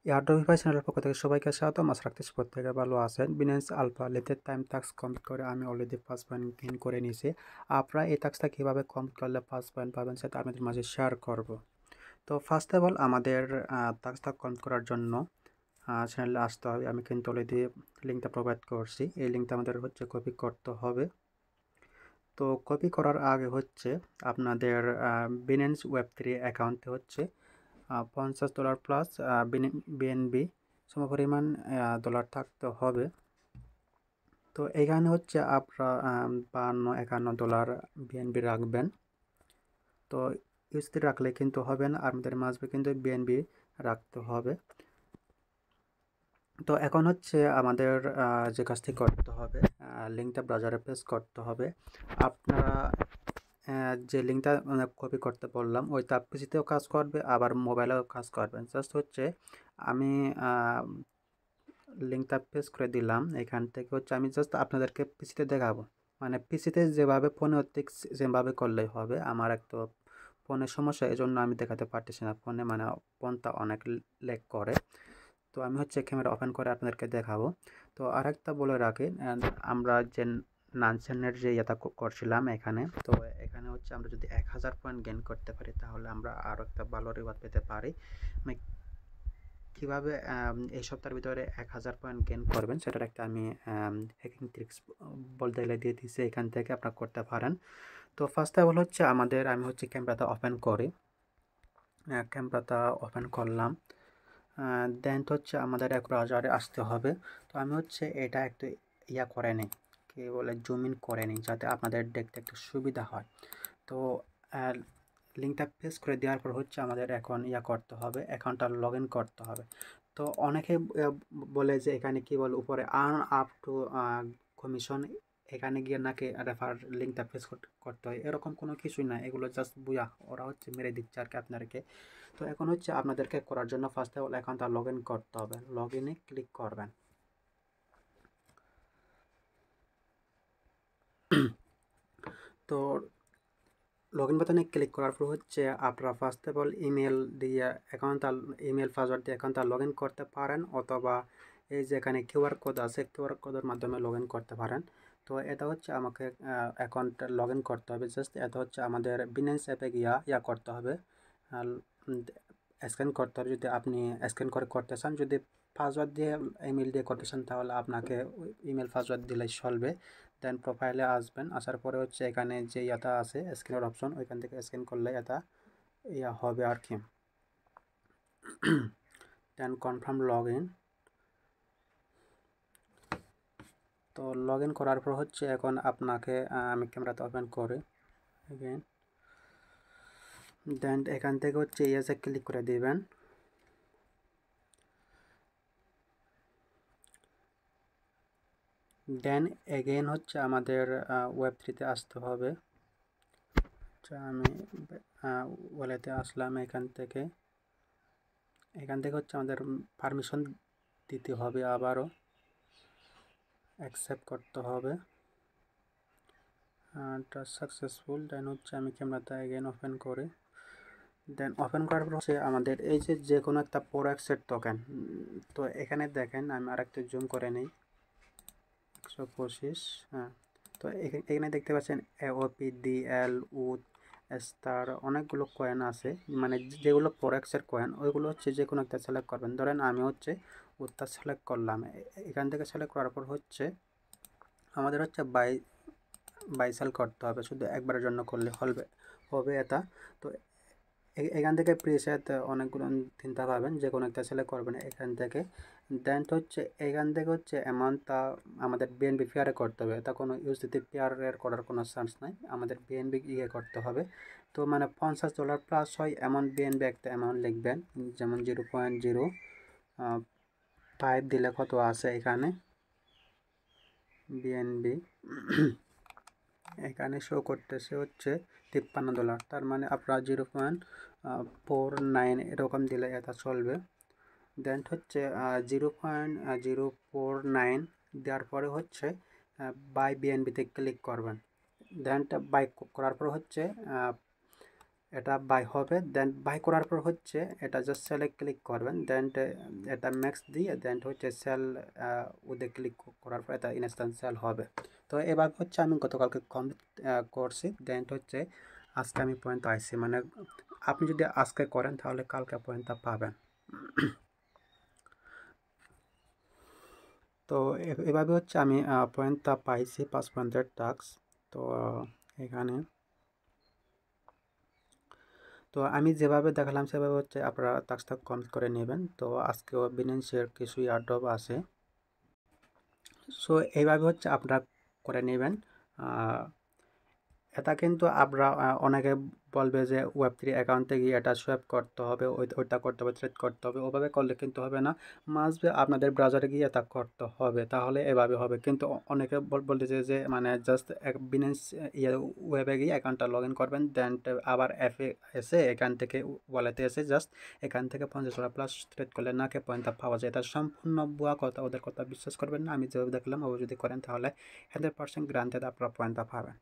এয়ারড্রপিফাই চ্যানেলের পক্ষ থেকে সবাইকে স্বাগতম। আশা রাখতেছি প্রত্যেকে ভালো আছেন। বিনান্স আলফা লেটের টাইম টাস্ক কমপ্লিট করে আমি অলরেডি 5 পয়েন্ট গেইন করে নিয়েছি। আপনারা এই টাস্কটা কীভাবে কমপ্লিট করলে 5 পয়েন্ট পাবেন সেটা আপনাদের মাঝে শেয়ার করব। তো ফার্স্ট অফ অল আমাদের টাস্কটা কমপ্লিট করার জন্য চ্যানেলে আসতে হবে। আমি কিন্তু অলরেডি লিঙ্কটা প্রোভাইড করছি। এই লিঙ্কটা আমাদের হচ্ছে কপি করতে হবে। তো কপি করার আগে হচ্ছে আপনাদের বিনান্স ওয়েব3 অ্যাকাউন্টে হচ্ছে $50 প্লাস বিএনবি সমপরিমাণ ডলার থাকতে হবে। তো এখানে হচ্ছে আপনারা $52-51 বিএনবি রাখবেন। তো ইউএসডি রাখলে কিন্তু হবে না, আমাদের মাসবে কিন্তু বিএনবি রাখতে হবে। তো এখন হচ্ছে আমাদের যে কাজটি করতে হবে, লিঙ্কটা ব্রাউজারে পেস্ট করতে হবে। আপনারা যে লিঙ্কটা কপি করতে বললাম ওইটা পিসিতেও কাজ করবে, আবার মোবাইলেও কাজ করবে। জাস্ট হচ্ছে আমি লিঙ্কটা পেস্ট করে দিলাম। এখান থেকে হচ্ছে আমি জাস্ট আপনাদেরকে পিসিতে দেখাবো, মানে পিসিতে যেভাবে ফোনে ঠিক সেভাবে করলেই হবে। আমার একটু ফোনের সমস্যা, এই জন্য আমি দেখাতে পারতেছি না ফোনে, মানে ফোনটা অনেক ল্যাগ করে। তো আমি হচ্ছে ক্যামেরা ওপেন করে আপনাদেরকে দেখাবো। তো আরেকটা বলে রাখি, আমরা যে নানসেনের যে ইয়েটা করছিলাম এখানে, তো এখানে হচ্ছে আমরা যদি 1000 পয়েন্ট গেইন করতে পারি তাহলে আমরা আরও একটা ভালো রিওয়ার্ড পেতে পারি। মানে কীভাবে এই সপ্তাহের ভিতরে 1000 পয়েন্ট গেইন করবেন সেটার একটা আমি হ্যাকিং ট্রিক্স বলতে গেলে দিয়ে দিচ্ছি, এখান থেকে আপনারা করতে পারেন। তো ফার্স্ট অফ অল হচ্ছে আমি হচ্ছে ক্যামেরাটা ওপেন করি। ক্যামেরাটা ওপেন করলাম, দেন হচ্ছে আমাদের এক ব্রাউজারে আসতে হবে। তো আমি হচ্ছে এটা একটু করে নিই, কী বলে জুম ইন করে নিই, যাতে আপনাদের দেখতে একটু সুবিধা হয়। তো লিঙ্কটা পেস্ট করে দেওয়ার পর হচ্ছে আমাদের এখন করতে হবে, অ্যাকাউন্টটা লগ ইন করতে হবে। তো অনেকে বলে যে এখানে কী বলে উপরে আর্ন আপ টু কমিশন, এখানে গিয়ে নাকি রেফার লিঙ্কটা পেস্ট করতে হয়। এরকম কোনো কিছুই না, এগুলো জাস্ট বুয়া, ওরা হচ্ছে মেরে দিচ্ছে আর কি আপনাদেরকে। তো এখন হচ্ছে আপনাদেরকে করার জন্য ফার্স্ট অফ অল অ্যাকাউন্টটা লগ ইন করতে হবে। লগ ইনে ক্লিক করবেন। তো লগ ইন বাটনে ক্লিক করার পর হচ্ছে আপনারা ফার্স্ট অফ অল ইমেল দিয়ে অ্যাকাউন্টটা, ইমেল পাসওয়ার্ড দিয়ে অ্যাকাউন্টটা লগ ইন করতে পারেন, অথবা এই যে এখানে কিউআর কোড আছে, কিউআর কোডের মাধ্যমে লগ ইন করতে পারেন। তো এটা হচ্ছে আমাকে অ্যাকাউন্টটা লগ ইন করতে হবে। জাস্ট এটা হচ্ছে আমাদের বিনান্স অ্যাপে গিয়া করতে হবে, স্ক্যান করতে হবে। যদি আপনি স্ক্যান করে করতে চান, যদি পাসওয়ার্ড দিয়ে ইমেল দিয়ে করতে চান তাহলে আপনাকে ইমেল পাসওয়ার্ড দিলেই চলবে। দেন প্রোফাইলে আসবেন, আসার পরে হচ্ছে এখানে যে ইয়াটা আছে স্ক্যানের অপশন, ওইখান থেকে স্ক্যান করলে এটা হবে আর কি। দেন কনফার্ম লগ ইন। তো লগ ইন করার পর হচ্ছে এখন আপনাকে আমি ক্যামেরাটা ওপেন করি এগেন। দেন এখান থেকে হচ্ছে ইয়েসে ক্লিক করে দিবেন। দেন এগেন হচ্ছে আমাদের ওয়েব3তে আসতে হবে। আচ্ছা, আমি ওয়ালেটে আসলাম। এখান থেকে হচ্ছে আমাদের পারমিশন দিতে হবে, আবারও অ্যাকসেপ্ট করতে হবে। Task successful. দেন হচ্ছে আমি ক্যামেরাটা এগেন ওপেন করি। দেন ওপেন করার পর হচ্ছে আমাদের এই যে কোনো একটা প্রোডাক্টসের টোকেন। তো এখানে দেখেন, আমি আরেকটু জুম করে নিই, 125। হ্যাঁ, তো এখানে দেখতে পাচ্ছেন OPDL, উড, স্টার, অনেকগুলো কয়েন আছে, মানে যেগুলো প্রোডাক্টসের কয়েন ওইগুলো হচ্ছে যে কোনো একটা সিলেক্ট করবেন। ধরেন আমি হচ্ছে উডটা সিলেক্ট করলাম। এখান থেকে সিলেক্ট করার পর হচ্ছে আমাদের হচ্ছে বাই সেল করতে হবে, শুধু একবারের জন্য করলে হবে এটা। তো এখান থেকে প্রিসেট অনেকগুলো চিন্তা পাবেন, যে কোনো একটা সিলেক্ট করবেন এখান থেকে। দেন হচ্ছে এখান থেকে হচ্ছে অ্যামাউন্টটা আমাদের বিএনবি পেয়ারে করতে হবে। এটা কোনো ইউএসডিতে পেয়ারের করার কোনো চান্স নাই, আমাদের বিএনবি করতে হবে। তো মানে $50 প্লাস হয় এমন বিএনবি একটা অ্যামাউন্ট লিখবেন, যেমন 0.05 দিলে কত আছে এখানে বিএনবি। এখানে শো করতেছে হচ্ছে $53, তার মানে আপনারা 0.49 এরকম দিলে এটা চলবে। দেন হচ্ছে 0.049 দেওয়ার পরে হচ্ছে বাই বিএনবিতে ক্লিক করবেন। দেনটা বাই করার পর হচ্ছে এটা বাই হবে। দেন বাই করার পর হচ্ছে এটা জাস্ট সেলে ক্লিক করবেন, দেন এটা ম্যাক্স দিয়ে দেন হচ্ছে সেল ওতে ক্লিক করার পর এটা ইনস্ট্যান্ট সেল হবে। তো এবার হচ্ছে আমি গতকালকে কমপ্লিট করছি, দেন হচ্ছে আজকে আমি পয়েন্ট আইছি, মানে আপনি যদি আজকে করেন তাহলে কালকে পয়েন্টটা পাবেন। তো এভাবে হচ্ছে আমি পয়েন্টটা পাইছি 5 পয়েন্টের টাস্ক। তো এখানে তো আমি যেভাবে দেখালাম সেভাবে হচ্ছে আপনারা টাস্কটা কমপ্লিট করে নেবেন। তো আজকেও বিনান্সের কিছু এয়ারড্রপ আছে, সো এইভাবে হচ্ছে আপনারা করে নেবেন। এটা কিন্তু আপনারা অনেকে বলবে যে ওয়েব3 অ্যাকাউন্টে গিয়ে এটা সোয়াইপ করতে হবে, ওইটা করতে হবে, থ্রেড করতে হবে, ওভাবে করলে কিন্তু হবে না। মাস্ট আপনাদের ব্রাউজারে গিয়ে এটা করতে হবে, তাহলে এভাবে হবে। কিন্তু অনেকে বলতেছে যে মানে জাস্ট বিনেন্স ইয়ে ওয়েবে গিয়ে অ্যাকাউন্টটা লগ ইন করবেন, দেন আবার অ্যাপে এসে এখান থেকে ওয়ালেটে এসে জাস্ট এখান থেকে 50 প্লাস ট্রেড করলে নাকি পয়েন্টটা পাওয়া যায়। এটা সম্পূর্ণ ভুয়া কথা, ওদের কথা বিশ্বাস করবেন না। আমি যেভাবে দেখলাম ওভাবে যদি করেন তাহলে 100% গ্রান্টেড আপনারা পয়েন্টটা পাবেন।